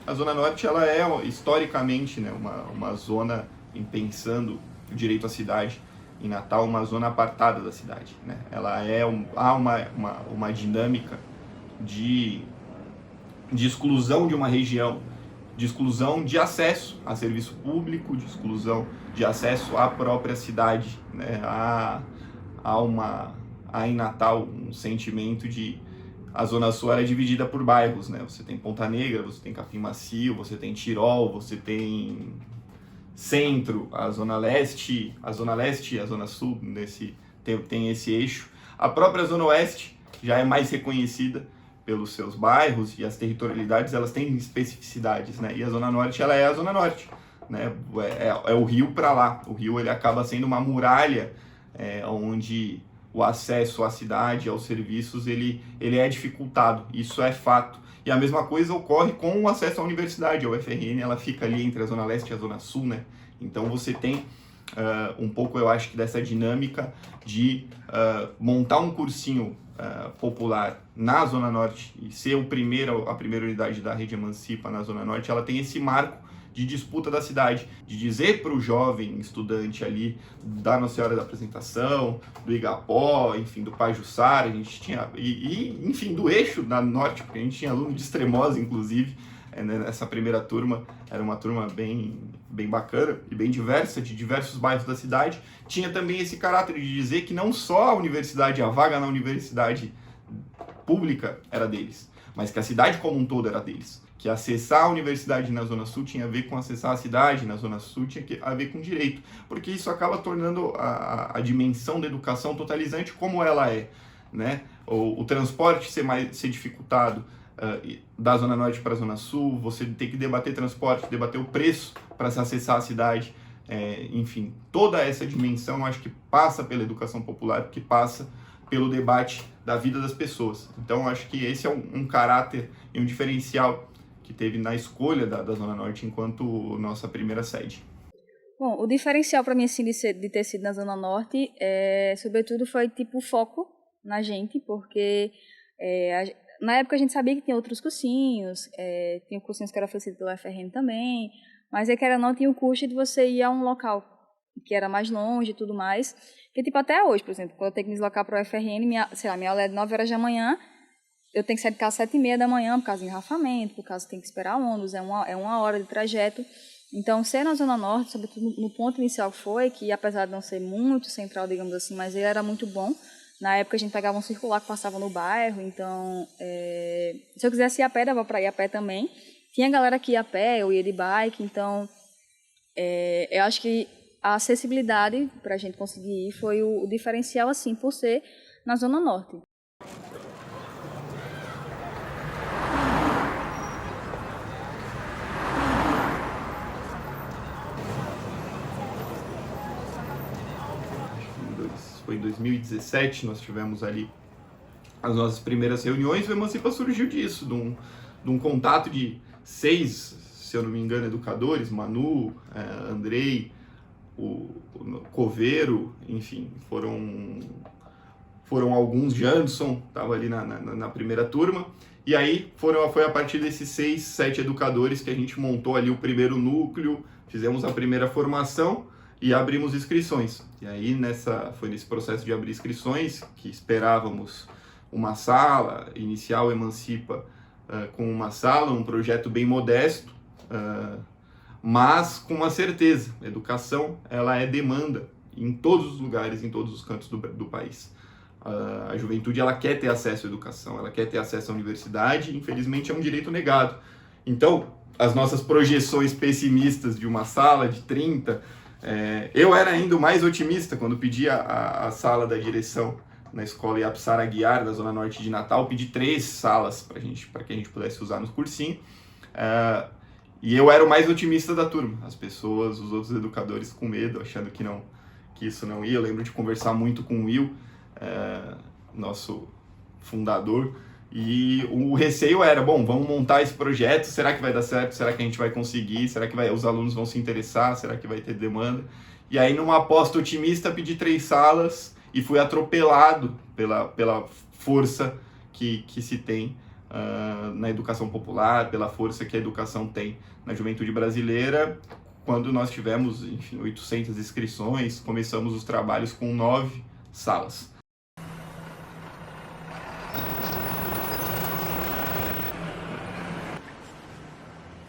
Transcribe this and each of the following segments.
A Zona Norte, ela é, historicamente, né, uma zona, em pensando o direito à cidade, em Natal, uma zona apartada da cidade, né? Ela há uma dinâmica de, de exclusão de uma região, de exclusão de acesso a serviço público, de exclusão de acesso à própria cidade, né? Há em Natal um sentimento de a Zona Sul era dividida por bairros, né? Você tem Ponta Negra, você tem Capim Macio, você tem Tirol, você tem Centro, a Zona Leste e a Zona Sul, tem esse eixo. A própria Zona Oeste já é mais reconhecida pelos seus bairros e as territorialidades, elas têm especificidades, né? E a Zona Norte, ela é a Zona Norte, né? É o rio para lá. O rio, ele acaba sendo uma muralha, onde o acesso à cidade, aos serviços, ele é dificultado. Isso é fato. E a mesma coisa ocorre com o acesso à universidade. A UFRN, ela fica ali entre a Zona Leste e a Zona Sul, né? Então você tem um pouco, eu acho que dessa dinâmica de montar um cursinho popular na Zona Norte e ser a primeira unidade da rede Emancipa na Zona Norte, ela tem esse marco de disputa da cidade, de dizer para o jovem estudante ali da Nossa Senhora da Apresentação, do Igapó, enfim, do Pajuçara, a gente tinha, enfim, do eixo da Norte, porque a gente tinha aluno de Extremosa, inclusive, nessa primeira turma, era uma turma bem bacana e bem diversa, de diversos bairros da cidade. Tinha também esse caráter de dizer que não só a universidade, a vaga na universidade pública era deles, mas que a cidade como um todo era deles. Que acessar a universidade na Zona Sul tinha a ver com acessar a cidade na Zona Sul, tinha a ver com direito, porque isso acaba tornando a dimensão da educação totalizante como ela é, né? O transporte ser dificultado da Zona Norte para a Zona Sul, você tem que debater transporte, debater o preço para se acessar a cidade, enfim, toda essa dimensão acho que passa pela educação popular, que passa pelo debate da vida das pessoas. Então acho que esse é um caráter e um diferencial que teve na escolha da Zona Norte enquanto nossa primeira sede. Bom, o diferencial para mim assim, de ter sido na Zona Norte, sobretudo, foi tipo o foco na gente, porque na época a gente sabia que tinha outros cursinhos, tinha cursinhos que era oferecido pela UFRN também, mas que era não tinha o custo de você ir a um local que era mais longe e tudo mais, que tipo até hoje, por exemplo, quando eu tenho que me deslocar para a UFRN, minha aula é de 9 horas da manhã, eu tenho que sair de casa às 7h30 da manhã, por causa de engarrafamento, por causa que tem que esperar ônibus, é uma hora de trajeto. Então, ser na Zona Norte, sobretudo no ponto inicial foi, que apesar de não ser muito central, digamos assim, mas ele era muito bom. Na época a gente pegava um circular que passava no bairro, então, se eu quisesse ir a pé, dava para ir a pé também. Tinha galera que ia a pé, eu ia de bike, então, eu acho que a acessibilidade para a gente conseguir ir foi o diferencial, assim, por ser na Zona Norte. Foi em 2017, nós tivemos ali as nossas primeiras reuniões. O Emancipa surgiu disso, de um contato de 6, se eu não me engano, educadores, Manu, Andrei, o Coveiro, enfim, foram alguns, Janson estava ali na primeira turma, e aí foi a partir desses 6, 7 educadores que a gente montou ali o primeiro núcleo, fizemos a primeira formação e abrimos inscrições. E aí foi nesse processo de abrir inscrições que esperávamos uma sala, inicial Emancipa com uma sala, um projeto bem modesto, mas com uma certeza, a educação ela é demanda em todos os lugares, em todos os cantos do país. A juventude ela quer ter acesso à educação, ela quer ter acesso à universidade, infelizmente é um direito negado. Então, as nossas projeções pessimistas de uma sala de 30, eu era ainda mais otimista quando pedi a sala da direção na escola Iapsara Aguiar, da Zona Norte de Natal, pedi 3 salas para que a gente pudesse usar no cursinho. E eu era o mais otimista da turma. As pessoas, os outros educadores com medo, achando que isso não ia. Eu lembro de conversar muito com o Will, nosso fundador, e o receio era, bom, vamos montar esse projeto, será que vai dar certo? Será que a gente vai conseguir? Será que os alunos vão se interessar? Será que vai ter demanda? E aí, numa aposta otimista, pedi 3 salas e fui atropelado pela força que se tem na educação popular, pela força que a educação tem na juventude brasileira. Quando nós tivemos, enfim, 800 inscrições, começamos os trabalhos com 9 salas.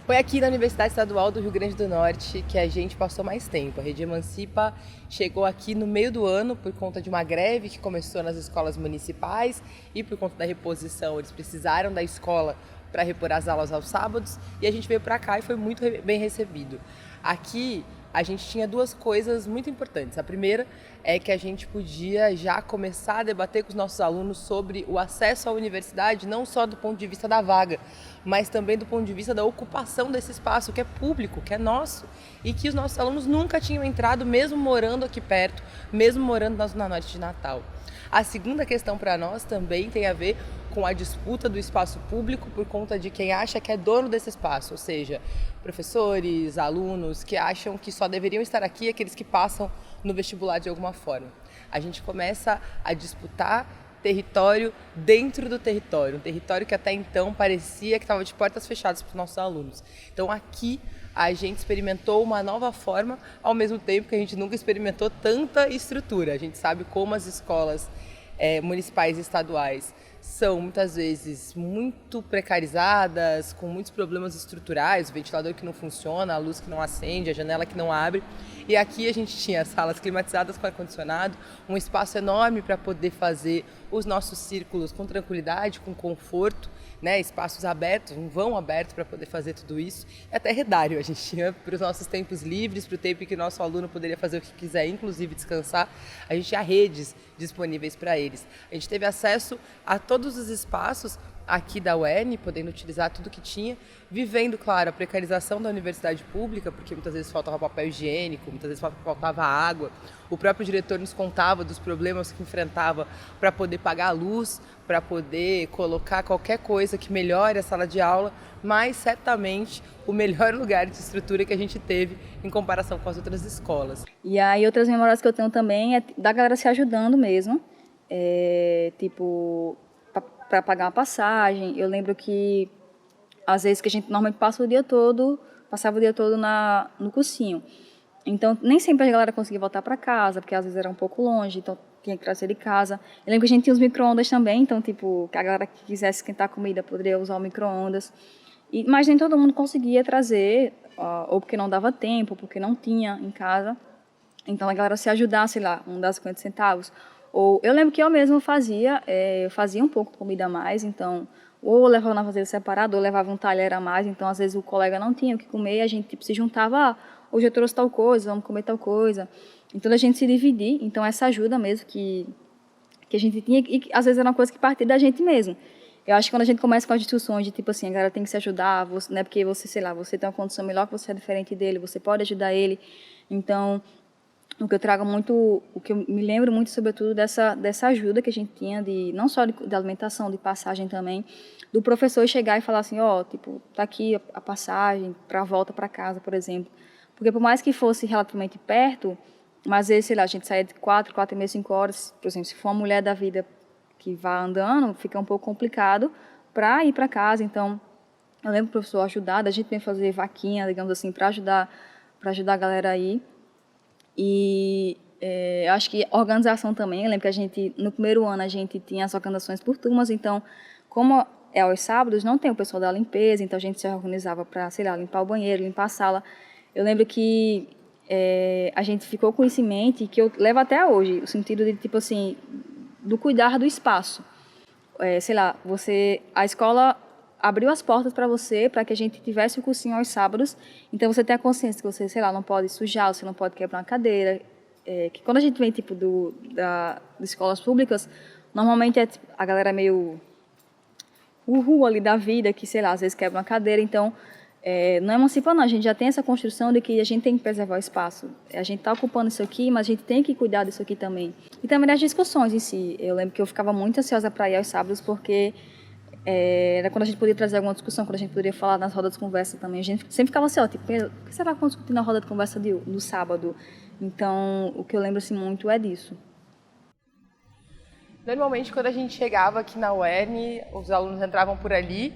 Foi aqui na Universidade Estadual do Rio Grande do Norte que a gente passou mais tempo. A Rede Emancipa chegou aqui no meio do ano por conta de uma greve que começou nas escolas municipais e por conta da reposição. Eles precisaram da escola para repor as aulas aos sábados e a gente veio para cá e foi muito bem recebido. Aqui a gente tinha duas coisas muito importantes. A primeira é que a gente podia já começar a debater com os nossos alunos sobre o acesso à universidade, não só do ponto de vista da vaga, mas também do ponto de vista da ocupação desse espaço que é público, que é nosso, e que os nossos alunos nunca tinham entrado, mesmo morando aqui perto, mesmo morando na Zona Norte de Natal. A segunda questão para nós também tem a ver com a disputa do espaço público por conta de quem acha que é dono desse espaço, ou seja, professores, alunos que acham que só deveriam estar aqui aqueles que passam no vestibular de alguma forma. A gente começa a disputar território dentro do território, um território que até então parecia que estava de portas fechadas para os nossos alunos. Então aqui a gente experimentou uma nova forma, ao mesmo tempo que a gente nunca experimentou tanta estrutura. A gente sabe como as escolas municipais e estaduais são muitas vezes muito precarizadas, com muitos problemas estruturais, o ventilador que não funciona, a luz que não acende, a janela que não abre. E aqui a gente tinha salas climatizadas com ar-condicionado, um espaço enorme para poder fazer os nossos círculos com tranquilidade, com conforto, né? Espaços abertos, um vão aberto para poder fazer tudo isso. E até redário a gente tinha para os nossos tempos livres, para o tempo em que nosso aluno poderia fazer o que quiser, inclusive descansar. A gente tinha redes disponíveis para eles. A gente teve acesso a todos os espaços aqui da UERN, podendo utilizar tudo que tinha, vivendo, claro, a precarização da universidade pública, porque muitas vezes faltava papel higiênico, muitas vezes faltava água. O próprio diretor nos contava dos problemas que enfrentava para poder pagar a luz, para poder colocar qualquer coisa que melhore a sala de aula, mas certamente o melhor lugar de estrutura que a gente teve em comparação com as outras escolas. E aí outras memórias que eu tenho também é da galera se ajudando mesmo, para pagar uma passagem. Eu lembro que às vezes que a gente normalmente passava o dia todo no cursinho. Então nem sempre a galera conseguia voltar para casa, porque às vezes era um pouco longe, então tinha que trazer de casa. Eu lembro que a gente tinha os micro-ondas também, então tipo, que a galera que quisesse esquentar comida poderia usar o micro-ondas. Mas nem todo mundo conseguia trazer, ou porque não dava tempo, ou porque não tinha em casa. Então a galera se ajudar, sei lá, dar 50 centavos. Ou eu lembro que eu mesma eu fazia um pouco de comida a mais, então ou eu levava na vasilha separada, ou levava um talher a mais, então às vezes o colega não tinha o que comer e a gente tipo, se juntava, hoje eu trouxe tal coisa, vamos comer tal coisa. Então a gente se dividir, então essa ajuda mesmo que a gente tinha, e que, às vezes era uma coisa que partia da gente mesmo. Eu acho que quando a gente começa com as discussões de tipo assim, a galera tem que se ajudar, você, não é porque você, sei lá, você tem uma condição melhor que você é diferente dele, você pode ajudar ele. Então, o que eu trago muito, o que eu me lembro muito, sobretudo, dessa ajuda que a gente tinha, não só de alimentação, de passagem também, do professor chegar e falar assim, tipo, tá aqui a passagem para a volta para casa, por exemplo. Porque por mais que fosse relativamente perto, mas às vezes, sei lá, a gente saía de 4h30, 5 horas, por exemplo, se for uma mulher da vida que vá andando, fica um pouco complicado para ir para casa. Então, eu lembro do professor ajudar, a gente vem fazer vaquinha, digamos assim, para ajudar a galera aí. E eu acho que organização também, eu lembro que a gente, no primeiro ano, a gente tinha as organizações por turmas, então, como é aos sábados, não tem o pessoal da limpeza, então a gente se organizava para, sei lá, limpar o banheiro, limpar a sala. Eu lembro que a gente ficou com isso em mente, que eu levo até hoje, o sentido de, tipo assim, do cuidar do espaço. Sei lá, a escola abriu as portas para você, para que a gente tivesse o cursinho aos sábados, então você tem a consciência que você, sei lá, não pode sujar, você não pode quebrar uma cadeira, que quando a gente vem, tipo, das escolas públicas, normalmente a galera meio ali da vida, que, sei lá, às vezes quebra uma cadeira, então não emancipa não, a gente já tem essa construção de que a gente tem que preservar o espaço. A gente está ocupando isso aqui, mas a gente tem que cuidar disso aqui também. E também das discussões em si. Eu lembro que eu ficava muito ansiosa para ir aos sábados, porque era quando a gente podia trazer alguma discussão, quando a gente poderia falar nas rodas de conversa também. A gente sempre ficava assim, tipo, o que será que vamos discutir na roda de conversa do sábado? Então, o que eu lembro assim, muito é disso. Normalmente, quando a gente chegava aqui na UERN, os alunos entravam por ali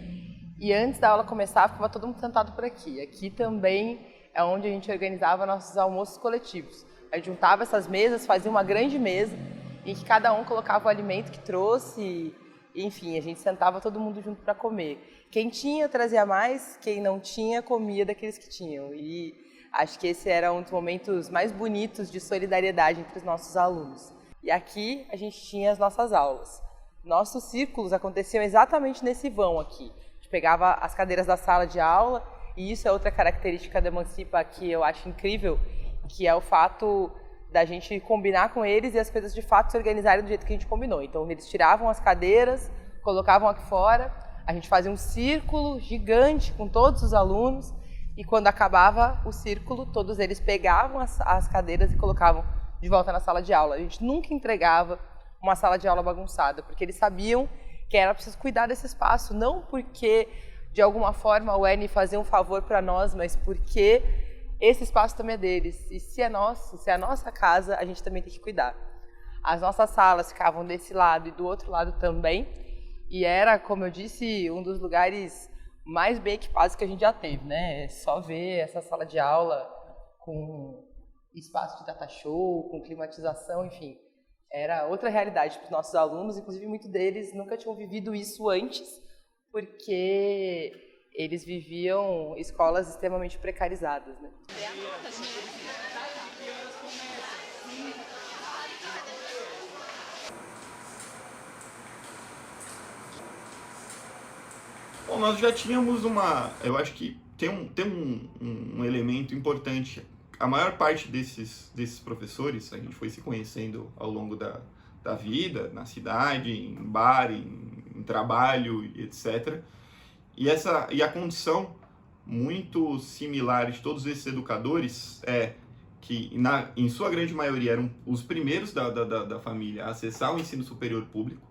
e antes da aula começar, ficava todo mundo sentado por aqui. Aqui também é onde a gente organizava nossos almoços coletivos. A gente juntava essas mesas, fazia uma grande mesa em que cada um colocava o alimento que trouxe, enfim, a gente sentava todo mundo junto para comer. Quem tinha trazia mais, quem não tinha comia daqueles que tinham. E acho que esse era um dos momentos mais bonitos de solidariedade entre os nossos alunos. E aqui a gente tinha as nossas aulas. Nossos círculos aconteciam exatamente nesse vão aqui. A gente pegava as cadeiras da sala de aula, e isso é outra característica da Emancipa que eu acho incrível, que é o fato da gente combinar com eles e as coisas de fato se organizarem do jeito que a gente combinou. Então eles tiravam as cadeiras, colocavam aqui fora, a gente fazia um círculo gigante com todos os alunos, e quando acabava o círculo, todos eles pegavam as cadeiras e colocavam de volta na sala de aula. A gente nunca entregava uma sala de aula bagunçada, porque eles sabiam que era preciso cuidar desse espaço, não porque, de alguma forma, a UERN fazia um favor para nós, mas porque esse espaço também é deles. E se é nosso, se é a nossa casa, a gente também tem que cuidar. As nossas salas ficavam desse lado e do outro lado também, e era, como eu disse, um dos lugares mais bem equipados que a gente já teve, né? É só ver essa sala de aula com espaço de data show, com climatização, enfim, era outra realidade para os nossos alunos, inclusive muitos deles nunca tinham vivido isso antes, porque eles viviam escolas extremamente precarizadas, né? Bom, nós já tínhamos eu acho que tem um elemento importante. A maior parte desses professores, a gente foi se conhecendo ao longo da vida, na cidade, em bar, em trabalho, etc. E a condição muito similar de todos esses educadores é que, em sua grande maioria, eram os primeiros da família a acessar o ensino superior público,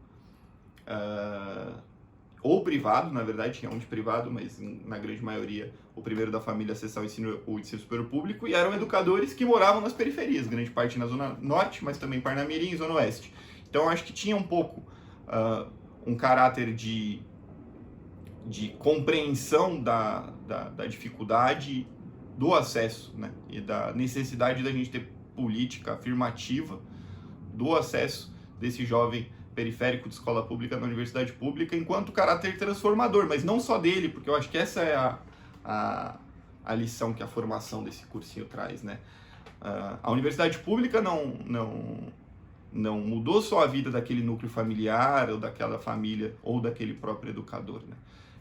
ou privado, na verdade, tinha um de privado, mas na grande maioria o primeiro da família a acessar o ensino superior público, e eram educadores que moravam nas periferias, grande parte na Zona Norte, mas também Parnamirim e Zona Oeste. Então, acho que tinha um pouco um caráter de compreensão da dificuldade do acesso, né? E da necessidade da gente ter política afirmativa do acesso desse jovem periférico de escola pública na universidade pública, enquanto caráter transformador, mas não só dele, porque eu acho que essa é a lição que a formação desse cursinho traz, né? A universidade pública não mudou só a vida daquele núcleo familiar, ou daquela família, ou daquele próprio educador, né?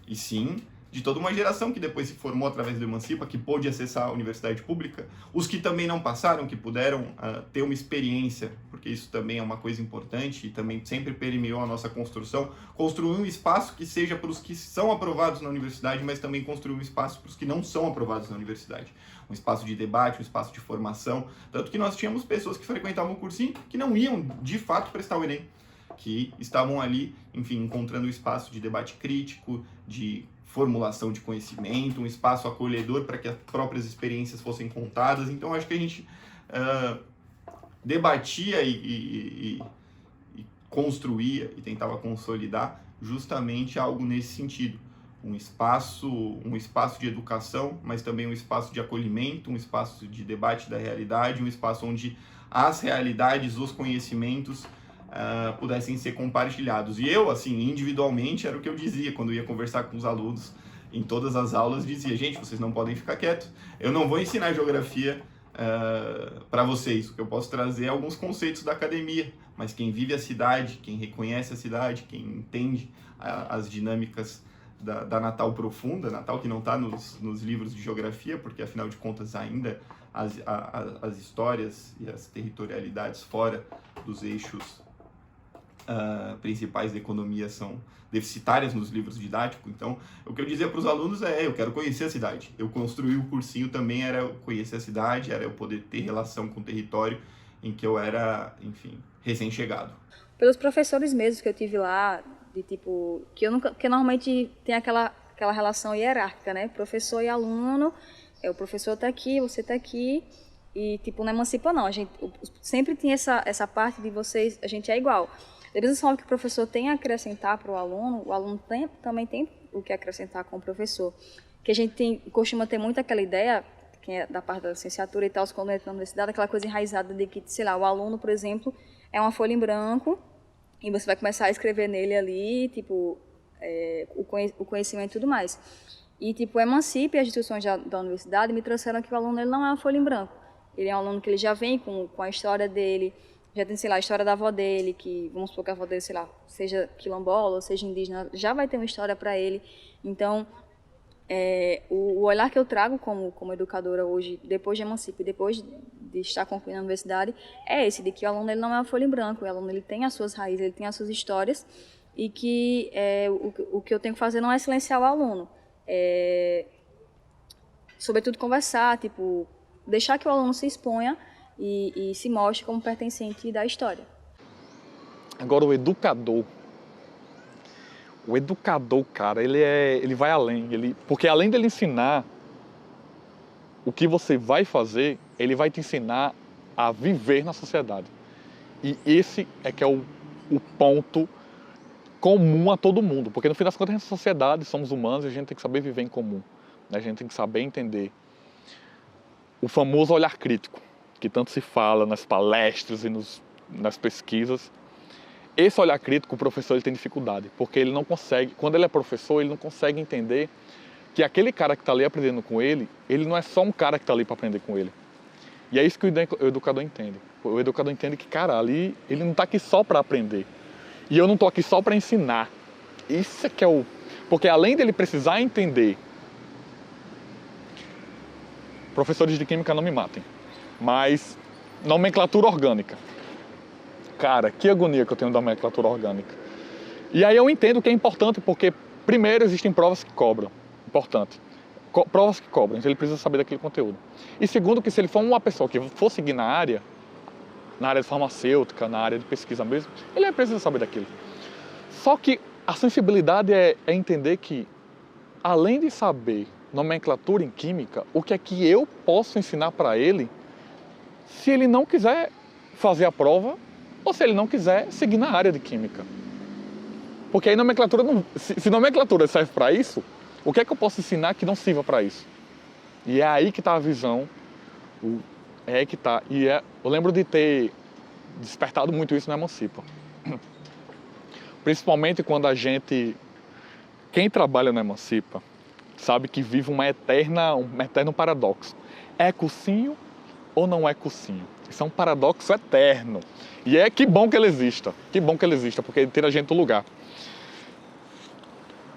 E sim, de toda uma geração que depois se formou através do Emancipa, que pôde acessar a universidade pública, os que também não passaram, que puderam ter uma experiência, porque isso também é uma coisa importante e também sempre permeou a nossa construção, construir um espaço que seja para os que são aprovados na universidade, mas também construir um espaço para os que não são aprovados na universidade. Um espaço de debate, um espaço de formação, tanto que nós tínhamos pessoas que frequentavam o cursinho que não iam, de fato, prestar o Enem, que estavam ali, enfim, encontrando um espaço de debate crítico, de formulação de conhecimento, um espaço acolhedor para que as próprias experiências fossem contadas. Então, acho que a gente debatia e construía e tentava consolidar justamente algo nesse sentido. Um espaço de educação, mas também um espaço de acolhimento, um espaço de debate da realidade, um espaço onde as realidades, os conhecimentos pudessem ser compartilhados. E eu, assim, individualmente, era o que eu dizia quando eu ia conversar com os alunos em todas as aulas, dizia, gente, vocês não podem ficar quietos, eu não vou ensinar geografia para vocês, o que eu posso trazer é alguns conceitos da academia, mas quem vive a cidade, quem reconhece a cidade, quem entende as dinâmicas da Natal profunda, Natal que não está nos livros de geografia, porque afinal de contas ainda as histórias e as territorialidades fora dos eixos principais da economia são deficitárias nos livros didáticos. Então, o que eu dizia para os alunos eu quero conhecer a cidade. Eu construí o cursinho também, era eu conhecer a cidade, era eu poder ter relação com o território em que eu era, enfim, recém-chegado. Pelos professores mesmos que eu tive lá, de tipo, que normalmente tem aquela relação hierárquica, né? Professor e aluno, o professor está aqui, você está aqui, e tipo, não emancipa não, sempre tinha essa parte de vocês, a gente é igual. da mesma forma que o professor tem a acrescentar para o aluno também tem o que acrescentar com o professor. Que a gente costuma ter muito aquela ideia, que é da parte da licenciatura e tal, quando entra na universidade, aquela coisa enraizada de que, sei lá, o aluno, por exemplo, é uma folha em branco e você vai começar a escrever nele ali, tipo, o conhecimento e tudo mais. E, tipo, o Emancipe e as instituições da universidade me trouxeram que o aluno ele não é uma folha em branco. Ele é um aluno que ele já vem com a história dele, já tem, sei lá, a história da avó dele, que, vamos supor que a avó dele, sei lá, seja quilombola ou seja indígena, já vai ter uma história para ele. Então, o olhar que eu trago como educadora hoje, depois de Emancipe, depois de estar concluindo a universidade, é esse, de que o aluno ele não é uma folha em branco, o aluno ele tem as suas raízes, ele tem as suas histórias, e que o que eu tenho que fazer não é silenciar o aluno, sobretudo conversar, tipo, deixar que o aluno se exponha e se mostre como pertencente da história. Agora o educador, cara, ele vai além, porque além dele ensinar o que você vai fazer, ele vai te ensinar a viver na sociedade. E esse é que é o ponto comum a todo mundo, porque no fim das contas a sociedade, somos humanos e a gente tem que saber viver em comum, né? A gente tem que saber entender o famoso olhar crítico, que tanto se fala nas palestras e nas pesquisas. Esse olhar crítico, o professor ele tem dificuldade, porque ele não consegue, quando ele é professor, ele não consegue entender que aquele cara que está ali aprendendo com ele não é só um cara que está ali para aprender com ele. E é isso que o educador entende. O educador entende que, cara, ali ele não está aqui só para aprender. E eu não estou aqui só para ensinar. Isso é que é Porque além dele precisar entender... Professores de química não me matem. Mas nomenclatura orgânica. Cara, que agonia que eu tenho da nomenclatura orgânica. E aí eu entendo que é importante porque, primeiro, existem provas que cobram. Importante. Provas que cobram, então ele precisa saber daquele conteúdo. E segundo, que se ele for uma pessoa que for seguir na área de farmacêutica, na área de pesquisa mesmo, ele precisa saber daquilo. Só que a sensibilidade é entender que, além de saber nomenclatura em química, o que é que eu posso ensinar para ele se ele não quiser fazer a prova ou se ele não quiser seguir na área de química. Porque aí nomenclatura se nomenclatura serve para isso, o que é que eu posso ensinar que não sirva para isso? E é aí que está a visão, é aí que está. Eu lembro de ter despertado muito isso na Emancipa. Principalmente quando quem trabalha na Emancipa, sabe que vive um eterno paradoxo. É cursinho ou não é cursinho? Isso é um paradoxo eterno. E que bom que ele exista. Que bom que ele exista, porque ele tira a gente do lugar.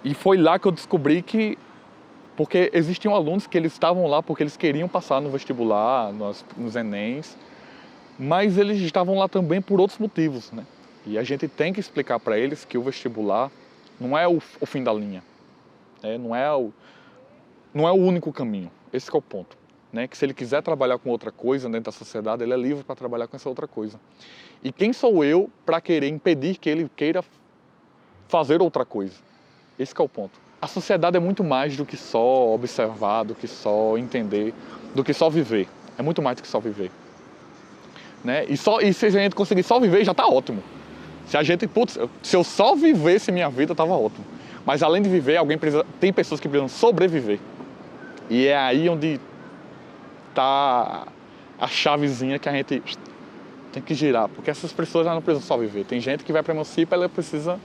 E foi lá que eu descobri que... Porque existiam alunos que eles estavam lá porque eles queriam passar no vestibular, nos Enems, mas eles estavam lá também por outros motivos, né? E a gente tem que explicar para eles que o vestibular não é o fim da linha. Não é o único caminho. Esse que é o ponto. Né? Que se ele quiser trabalhar com outra coisa dentro da sociedade, ele é livre para trabalhar com essa outra coisa. E quem sou eu para querer impedir que ele queira fazer outra coisa? Esse que é o ponto. A sociedade é muito mais do que só observar, do que só entender, do que só viver. É muito mais do que só viver. Né? E se a gente conseguir só viver, já está ótimo. Se eu só vivesse minha vida, estava ótimo. Mas além de viver, tem pessoas que precisam sobreviver. E é aí onde está a chavezinha que a gente tem que girar. Porque essas pessoas não precisam só viver. Tem gente que vai para a Emancipa, ela precisa...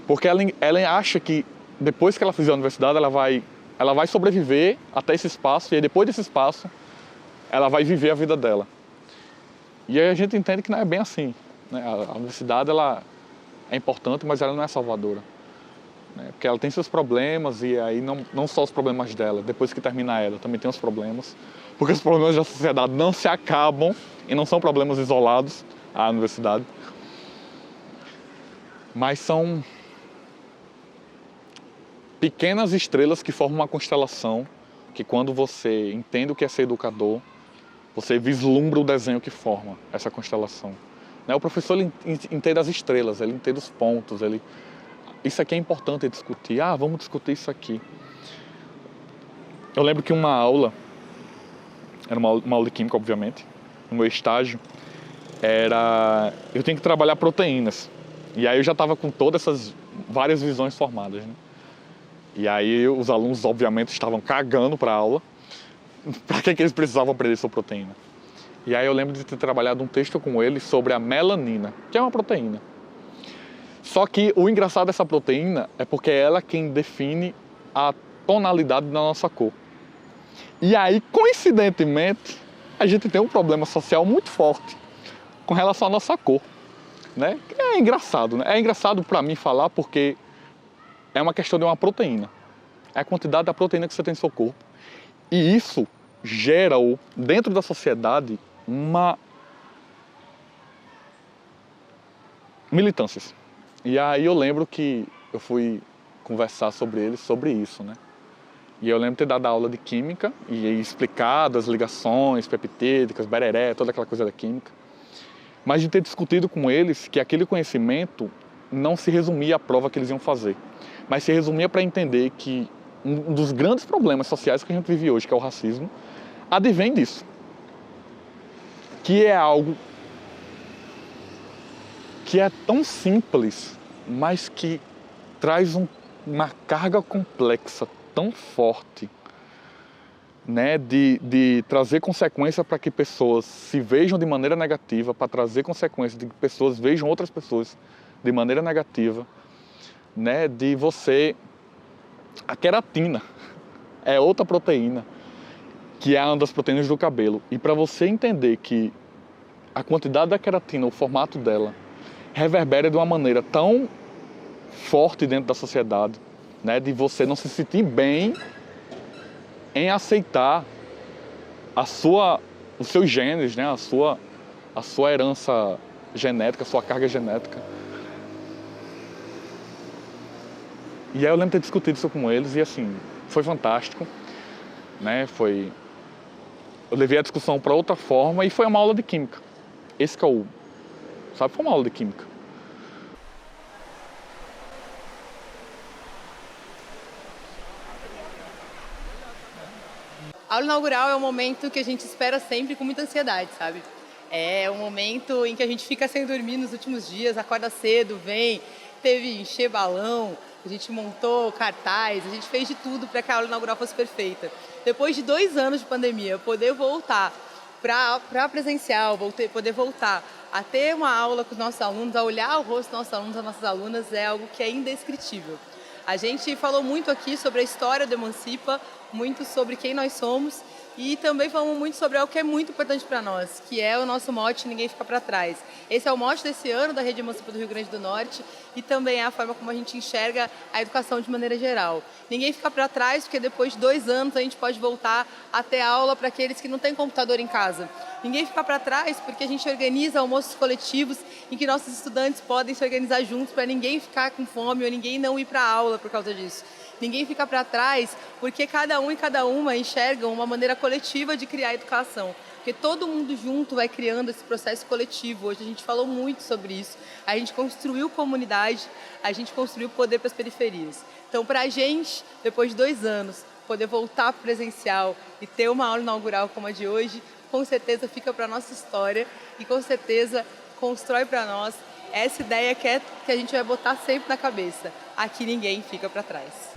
Porque ela acha que depois que ela fizer a universidade, ela vai sobreviver até esse espaço. E aí depois desse espaço, ela vai viver a vida dela. E aí a gente entende que não é bem assim. Né? A universidade ela é importante, mas ela não é salvadora. Né? Porque ela tem seus problemas e aí não só os problemas dela. Depois que termina ela, também tem os problemas. Porque os problemas da sociedade não se acabam e não são problemas isolados à universidade. Mas são pequenas estrelas que formam uma constelação que quando você entende o que é ser educador, você vislumbra o desenho que forma essa constelação. Né? O professor ele entende as estrelas, ele entende os pontos, isso aqui é importante discutir. Vamos discutir isso aqui. Eu lembro que uma aula, era uma aula de química, obviamente, no meu estágio, eu tinha que trabalhar proteínas. E aí eu já estava com todas essas várias visões formadas, né? E aí os alunos, obviamente, estavam cagando para a aula. Para que eles precisavam aprender sobre proteína? E aí eu lembro de ter trabalhado um texto com eles sobre a melanina, que é uma proteína. Só que o engraçado dessa proteína é porque é ela quem define a tonalidade da nossa cor. E aí, coincidentemente, a gente tem um problema social muito forte com relação à nossa cor, né? É engraçado, né? É engraçado para mim falar porque é uma questão de uma proteína. É a quantidade da proteína que você tem no seu corpo. E isso gera, dentro da sociedade, militâncias. E aí eu lembro que eu fui conversar sobre eles, sobre isso, né? E eu lembro de ter dado aula de química e explicado as ligações peptídicas, bereré, toda aquela coisa da química. Mas de ter discutido com eles que aquele conhecimento não se resumia à prova que eles iam fazer, mas se resumia para entender que um dos grandes problemas sociais que a gente vive hoje, que é o racismo, advém disso. Que é algo que é tão simples, mas que traz uma carga complexa tão forte, né, de trazer consequência para que pessoas se vejam de maneira negativa, para trazer consequência de que pessoas vejam outras pessoas de maneira negativa, né, de você... A queratina é outra proteína, que é uma das proteínas do cabelo. E para você entender que a quantidade da queratina, o formato dela, reverbera de uma maneira tão forte dentro da sociedade, né, de você não se sentir bem em aceitar os seus genes, né, a sua herança genética, a sua carga genética. E aí eu lembro de ter discutido isso com eles e assim, foi fantástico, né, eu levei a discussão para outra forma e foi uma aula de química. Esse que é foi uma aula de química. A aula inaugural é um momento que a gente espera sempre com muita ansiedade, sabe? É um momento em que a gente fica sem dormir nos últimos dias, acorda cedo, teve encher balão, a gente montou cartaz, a gente fez de tudo para que a aula inaugural fosse perfeita. Depois de 2 anos de pandemia, poder voltar para presencial, poder voltar a ter uma aula com os nossos alunos, a olhar o rosto dos nossos alunos, das nossas alunas, é algo que é indescritível. A gente falou muito aqui sobre a história do Emancipa, muito sobre quem nós somos e também falamos muito sobre algo que é muito importante para nós, que é o nosso mote Ninguém Fica para Trás. Esse é o mote desse ano da Rede Emancipa do Rio Grande do Norte e também é a forma como a gente enxerga a educação de maneira geral. Ninguém fica para trás porque depois de 2 anos a gente pode voltar a ter aula para aqueles que não têm computador em casa. Ninguém fica para trás porque a gente organiza almoços coletivos em que nossos estudantes podem se organizar juntos para ninguém ficar com fome ou ninguém não ir para a aula por causa disso. Ninguém fica para trás porque cada um e cada uma enxergam uma maneira coletiva de criar educação. Porque todo mundo junto vai criando esse processo coletivo. Hoje a gente falou muito sobre isso. A gente construiu comunidade, a gente construiu poder para as periferias. Então, para a gente, depois de 2 anos, poder voltar para o presencial e ter uma aula inaugural como a de hoje, com certeza fica para a nossa história e com certeza constrói para nós essa ideia que a gente vai botar sempre na cabeça. Aqui ninguém fica para trás.